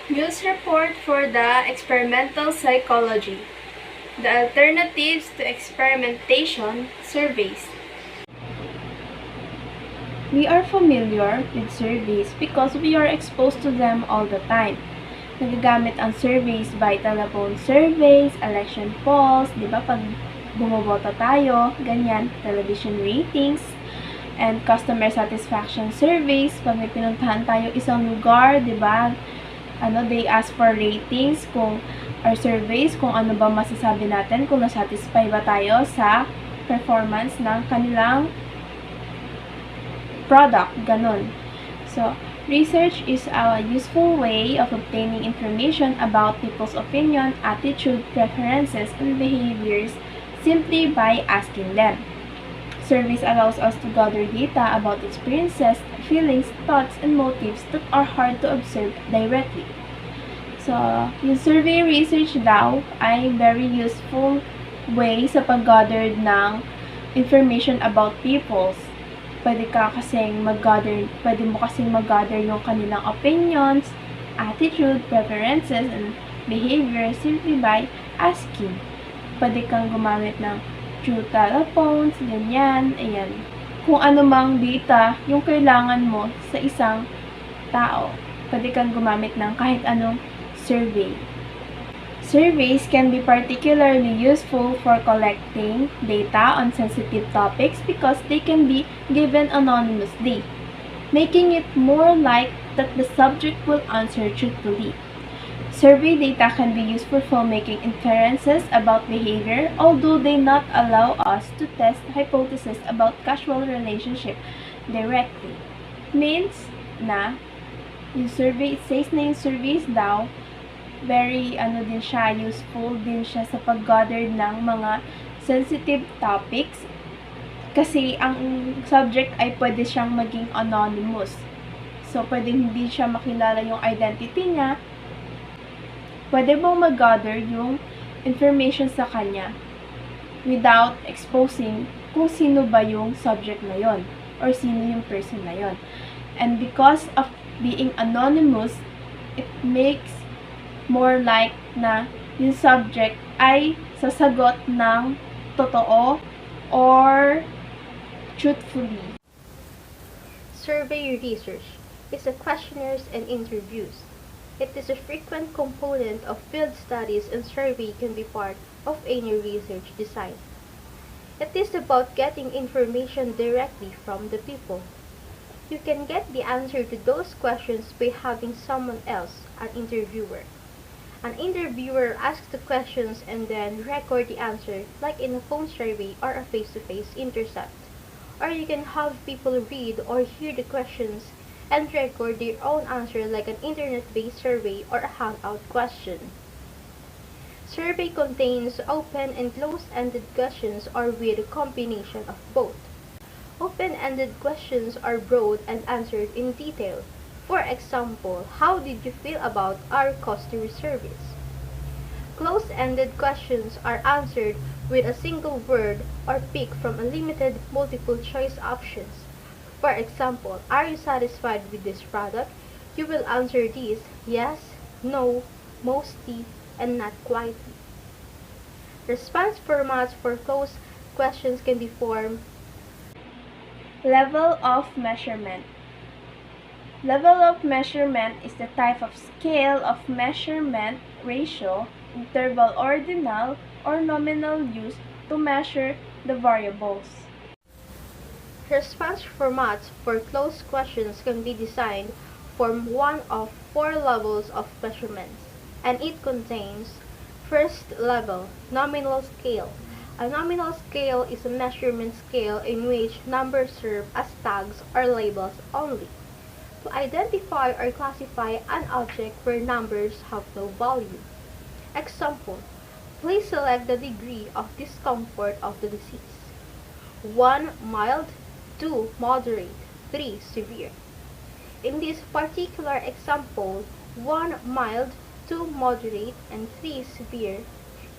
News report for the experimental psychology. The alternatives to experimentation surveys. We are familiar with surveys because we are exposed to them all the time. Nagagamit ang surveys by telephone surveys, election polls, di ba pag bumoboto tayo, ganyan, television ratings, and customer satisfaction surveys, pag may pinuntahan tayo isang lugar, di ba, they ask for ratings or surveys kung ano ba masasabi natin, kung nasatisfy ba tayo sa performance ng kanilang product, ganun. So, research is a useful way of obtaining information about people's opinion, attitude, preferences, and behaviors simply by asking them. Surveys allows us to gather data about experiences, feelings, thoughts, and motives that are hard to observe directly. So, yung survey research daw ay very useful way sa pag-gather ng information about people's. Pwede mo kasing mag-gather yung kanilang opinions, attitude, preferences, and behavior simply by asking. Pwede kang gumamit ng through telephones, ganyan, ayan. Kung ano mang data yung kailangan mo sa isang tao, pwede kang gumamit ng kahit anong survey. Surveys can be particularly useful for collecting data on sensitive topics because they can be given anonymously, making it more likely that the subject will answer truthfully. Survey data can be useful for making inferences about behavior, although they not allow us to test hypotheses about casual relationship directly. Means na yung survey, it says na yung surveys daw very useful din siya sa pag-gather ng mga sensitive topics kasi ang subject ay pwede siyang maging anonymous. So, pwede hindi siya makilala yung identity niya. Pwede bang mag-gather yung information sa kanya without exposing kung sino ba yung subject na yon or sino yung person na yon. And because of being anonymous, it makes more like na yung subject ay sasagot ng totoo or truthfully. Survey research is a questionnaires and interviews. It is a frequent component of field studies, and survey can be part of any research design. It is about getting information directly from the people. You can get the answer to those questions by having someone else, an interviewer. An interviewer asks the questions and then record the answer like in a phone survey or a face-to-face intercept. Or you can have people read or hear the questions and record their own answer like an internet-based survey or a hangout question. Survey contains open and closed-ended questions or with a combination of both. Open-ended questions are broad and answered in detail. For example, how did you feel about our customer service? Closed-ended questions are answered with a single word or pick from a limited multiple choice options. For example, are you satisfied with this product? You will answer these yes, no, mostly, and not quite. Response formats for closed questions can be formed. Level of measurement. Level of measurement is the type of scale of measurement ratio, interval ordinal, or nominal used to measure the variables. Response formats for closed questions can be designed from one of 4 levels of measurements, and it contains first level, nominal scale. A nominal scale is a measurement scale in which numbers serve as tags or labels only, to identify or classify an object where numbers have no value. Example, please select the degree of discomfort of the disease. 1 mild, 2 moderate, 3 severe. In this particular example, 1 mild, 2 moderate, and 3 severe,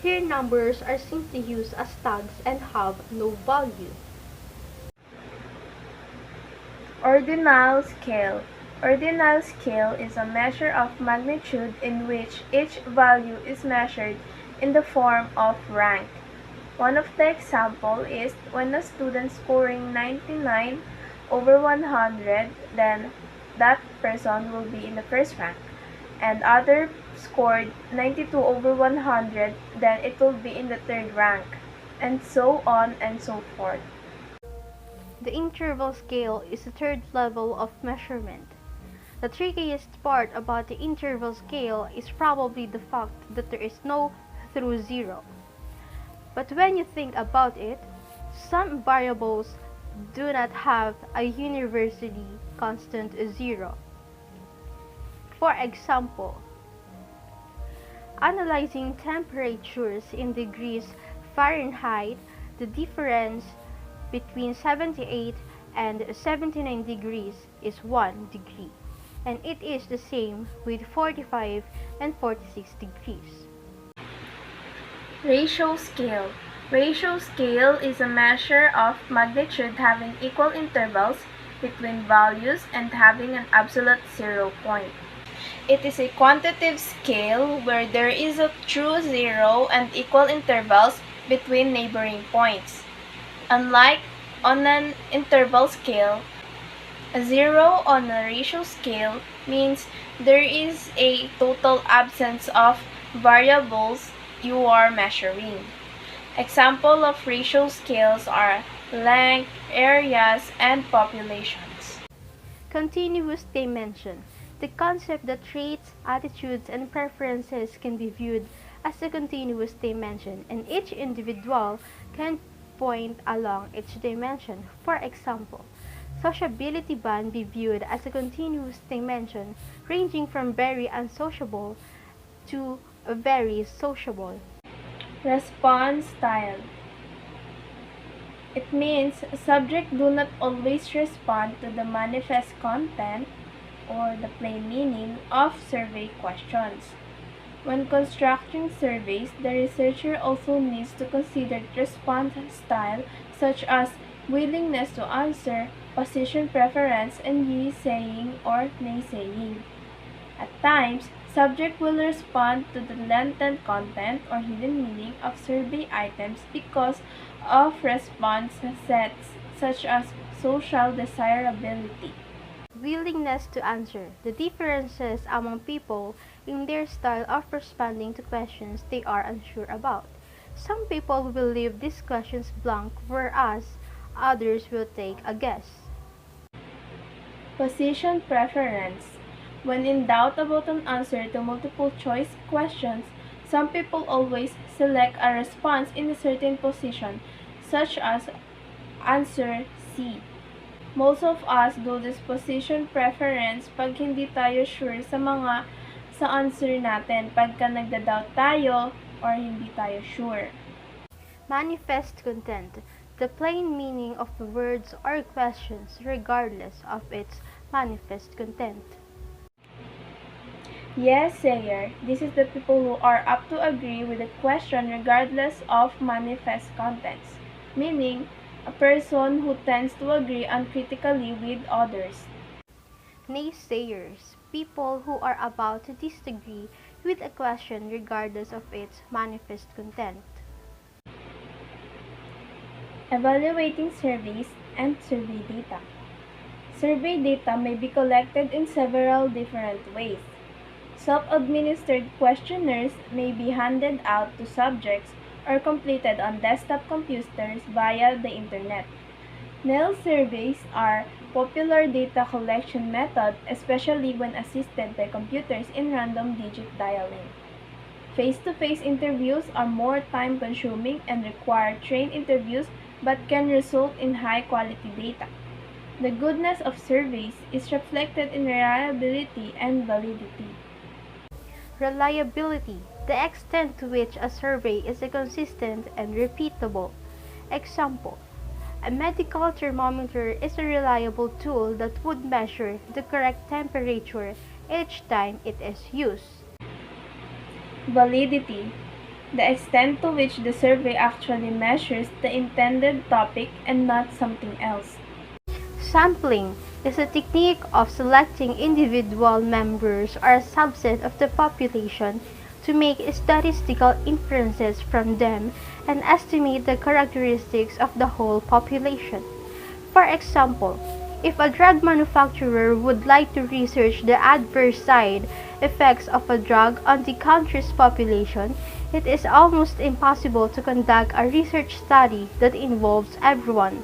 here numbers are simply used as tags and have no value. Ordinal scale. Ordinal scale is a measure of magnitude in which each value is measured in the form of rank. One of the examples is when a student scoring 99 over 100, then that person will be in the first rank. And other scored 92 over 100, then it will be in the third rank. And so on and so forth. The interval scale is the third level of measurement. The trickiest part about the interval scale is probably the fact that there is no through zero. But when you think about it, some variables do not have a universally constant zero. For example, analyzing temperatures in degrees Fahrenheit, the difference between 78 and 79 degrees is 1 degree, and it is the same with 45 and 46 degrees. Ratio scale. Ratio scale is a measure of magnitude having equal intervals between values and having an absolute 0 point. It is a quantitative scale where there is a true zero and equal intervals between neighboring points. Unlike on an interval scale, a zero on a ratio scale means there is a total absence of variables you are measuring. Examples of ratio scales are length, areas, and populations. Continuous dimension. The concept that traits, attitudes, and preferences can be viewed as a continuous dimension, and each individual can point along each dimension. For example, sociability band be viewed as a continuous dimension ranging from very unsociable to very sociable. Response style. It means subjects do not always respond to the manifest content or the plain meaning of survey questions. When constructing surveys, the researcher also needs to consider response style such as willingness to answer, position preference, and ye-saying or nay-saying. At times, subject will respond to the latent content or hidden meaning of survey items because of response sets such as social desirability. Willingness to answer. The differences among people in their style of responding to questions they are unsure about. Some people will leave these questions blank, whereas others will take a guess. Position preference. When in doubt about an answer to multiple choice questions, some people always select a response in a certain position, such as answer C. Most of us do this position preference pag hindi tayo sure sa answer natin, pagka nagda-doubt tayo or hindi tayo sure. Manifest content. The plain meaning of the words or questions regardless of its manifest content. Yes, sayer. This is the people who are up to agree with the question regardless of manifest contents, meaning a person who tends to agree uncritically with others. Naysayers. People who are about to disagree with a question regardless of its manifest content. Evaluating surveys and survey data. Survey data may be collected in several different ways. Self-administered questionnaires may be handed out to subjects or completed on desktop computers via the internet. Nail surveys are popular data collection method, especially when assisted by computers in random digit dialing. Face-to-face interviews are more time-consuming and require trained interviews but can result in high-quality data. The goodness of surveys is reflected in reliability and validity. Reliability. The extent to which a survey is consistent and repeatable. Example. A medical thermometer is a reliable tool that would measure the correct temperature each time it is used. Validity. The extent to which the survey actually measures the intended topic and not something else. Sampling is a technique of selecting individual members or a subset of the population to make statistical inferences from them and estimate the characteristics of the whole population. For example, if a drug manufacturer would like to research the adverse side effects of a drug on the country's population, it is almost impossible to conduct a research study that involves everyone.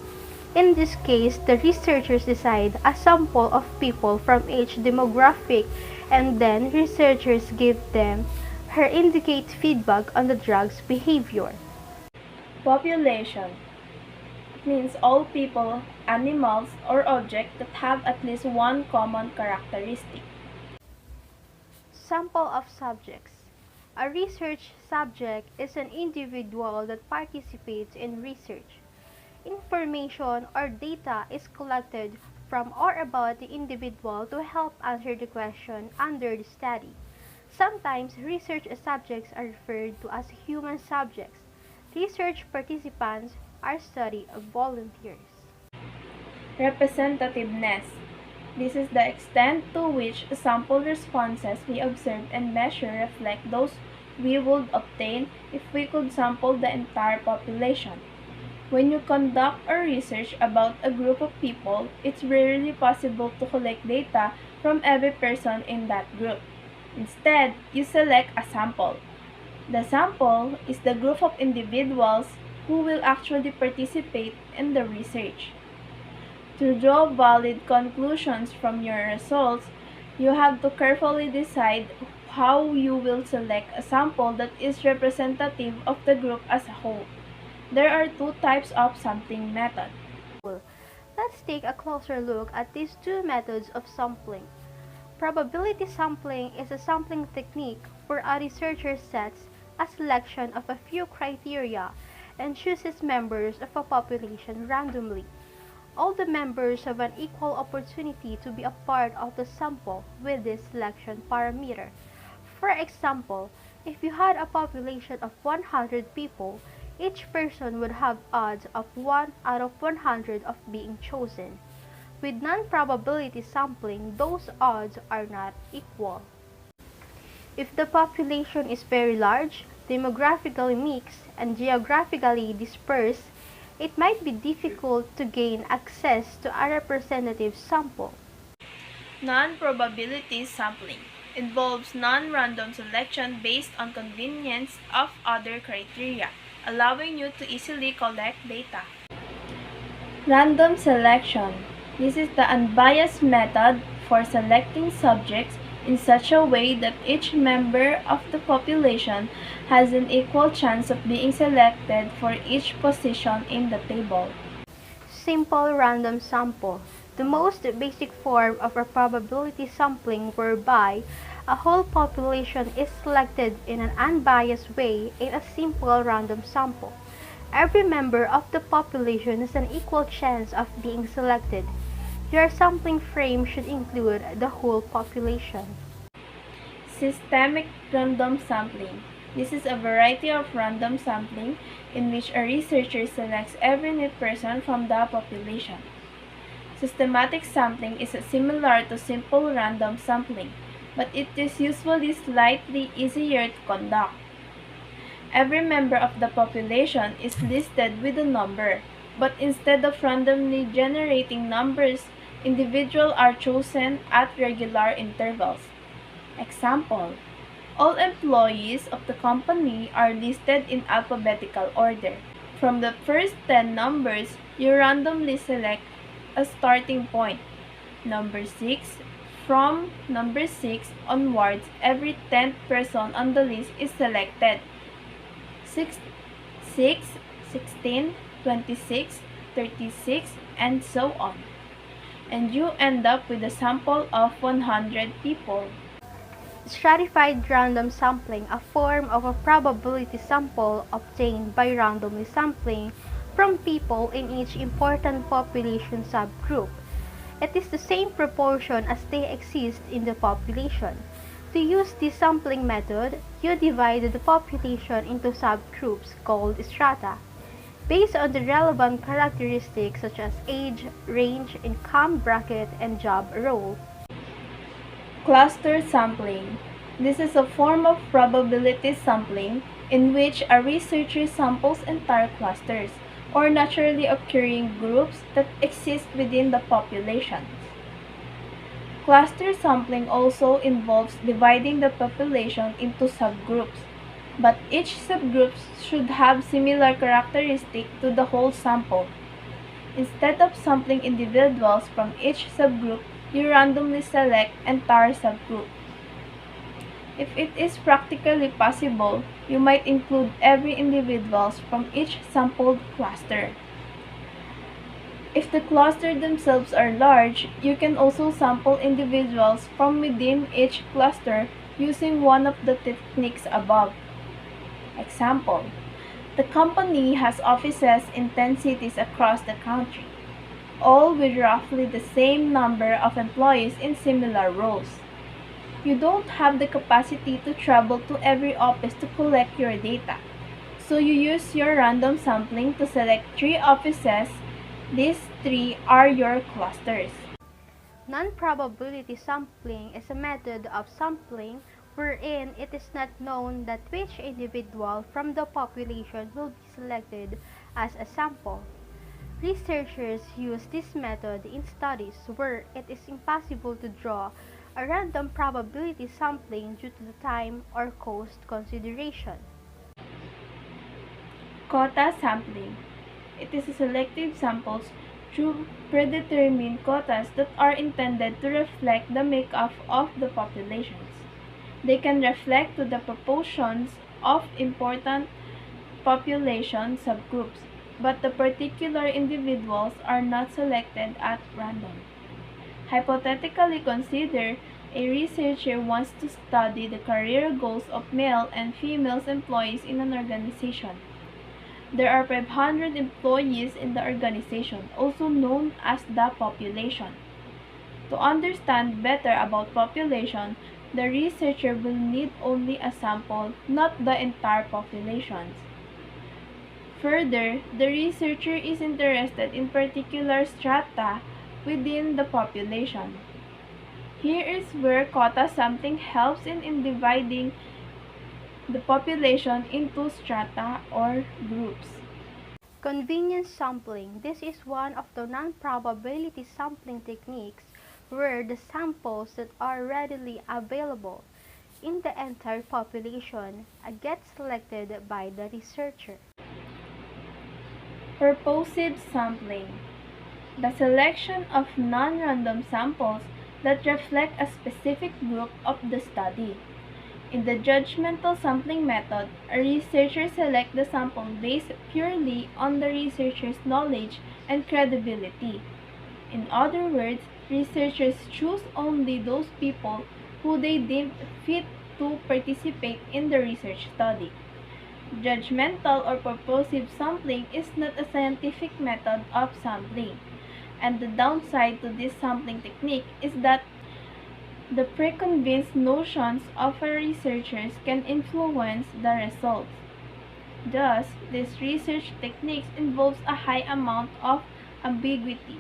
In this case, the researchers decide a sample of people from each demographic and then researchers give them or indicate feedback on the drug's behavior. Population means all people, animals, or objects that have at least one common characteristic. Sample of subjects. A research subject is an individual that participates in research. Information or data is collected from or about the individual to help answer the question under the study. Sometimes research subjects are referred to as human subjects. Research participants are study of volunteers. Representativeness. This is the extent to which sample responses we observe and measure reflect those we would obtain if we could sample the entire population. When you conduct a research about a group of people, it's rarely possible to collect data from every person in that group. Instead, you select a sample. The sample is the group of individuals who will actually participate in the research. To draw valid conclusions from your results, you have to carefully decide how you will select a sample that is representative of the group as a whole. There are two types of sampling method. Let's take a closer look at these two methods of sampling. Probability sampling is a sampling technique where a researcher sets a selection of a few criteria and chooses members of a population randomly. All the members have an equal opportunity to be a part of the sample with this selection parameter. For example, if you had a population of 100 people, each person would have odds of 1 out of 100 of being chosen. With non-probability sampling, those odds are not equal. If the population is very large, demographically mixed, and geographically dispersed, it might be difficult to gain access to a representative sample. Non-probability sampling involves non-random selection based on convenience of other criteria, allowing you to easily collect data. Random selection. This is the unbiased method for selecting subjects in such a way that each member of the population has an equal chance of being selected for each position in the table. Simple random sample. The most basic form of a probability sampling whereby a whole population is selected in an unbiased way in a simple random sample. Every member of the population has an equal chance of being selected. Your sampling frame should include the whole population. Systemic random sampling. This is a variety of random sampling in which a researcher selects every new person from the population. Systematic sampling is similar to simple random sampling, but it is usually slightly easier to conduct. Every member of the population is listed with a number, but instead of randomly generating numbers, individuals are chosen at regular intervals. Example: all employees of the company are listed in alphabetical order. From the first 10 numbers, you randomly select a starting point, number 6. From number 6 onwards, every 10th person on the list is selected. 6, 16, 26, 36, and so on. And you end up with a sample of 100 people. Stratified random sampling, a form of a probability sample obtained by randomly sampling from people in each important population subgroup. It is the same proportion as they exist in the population. To use this sampling method, you divide the population into subgroups called strata. based on the relevant characteristics such as age, range, income bracket, and job role. Cluster sampling. This is a form of probability sampling in which a researcher samples entire clusters or naturally occurring groups that exist within the population. Cluster sampling also involves dividing the population into subgroups, but each subgroup should have similar characteristics to the whole sample. Instead of sampling individuals from each subgroup, you randomly select entire subgroup. If it is practically possible, you might include every individuals from each sampled cluster. If the cluster themselves are large, you can also sample individuals from within each cluster using one of the techniques above. Example: the company has offices in 10 cities across the country, all with roughly the same number of employees in similar roles. You don't have the capacity to travel to every office to collect your data, so you use your random sampling to select 3 offices. These 3 are your clusters. Non-probability sampling is a method of sampling wherein it is not known that which individual from the population will be selected as a sample. Researchers use this method in studies where it is impossible to draw a random probability sampling due to the time or cost consideration. Quota sampling. It is a selective samples through predetermined quotas that are intended to reflect the makeup of the populations. They can reflect to the proportions of important population subgroups, but the particular individuals are not selected at random. Hypothetically consider a researcher wants to study the career goals of male and female employees in an organization. There are 500 employees in the organization, also known as the population. To understand better about population, the researcher will need only a sample, not the entire populations. Further, the researcher is interested in particular strata within the population. Here is where quota sampling helps in dividing the population into strata or groups. Convenience sampling. This is one of the non-probability sampling techniques where the samples that are readily available in the entire population get selected by the researcher. Purposive sampling. The selection of non-random samples that reflect a specific group of the study. In the judgmental sampling method, a researcher selects the sample based purely on the researcher's knowledge and credibility. In other words, researchers choose only those people who they deem fit to participate in the research study. Judgmental or purposive sampling is not a scientific method of sampling, and the downside to this sampling technique is that the preconceived notions of a researchers can influence the results. Thus, this research technique involves a high amount of ambiguity.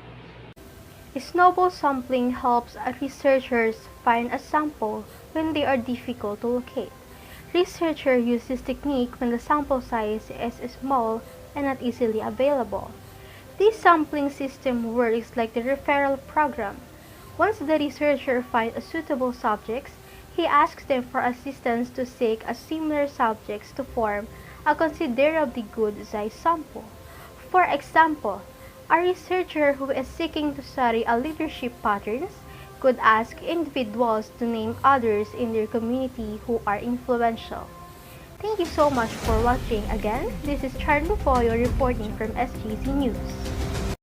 Snowball sampling helps researchers find a sample when they are difficult to locate. Researchers use this technique when the sample size is small and not easily available. This sampling system works like the referral program. Once the researcher finds a suitable subjects, he asks them for assistance to seek a similar subjects to form a considerably good-sized sample. For example, a researcher who is seeking to study a leadership patterns could ask individuals to name others in their community who are influential. Thank you so much for watching again. This is Charlie Foyo reporting from SGC News.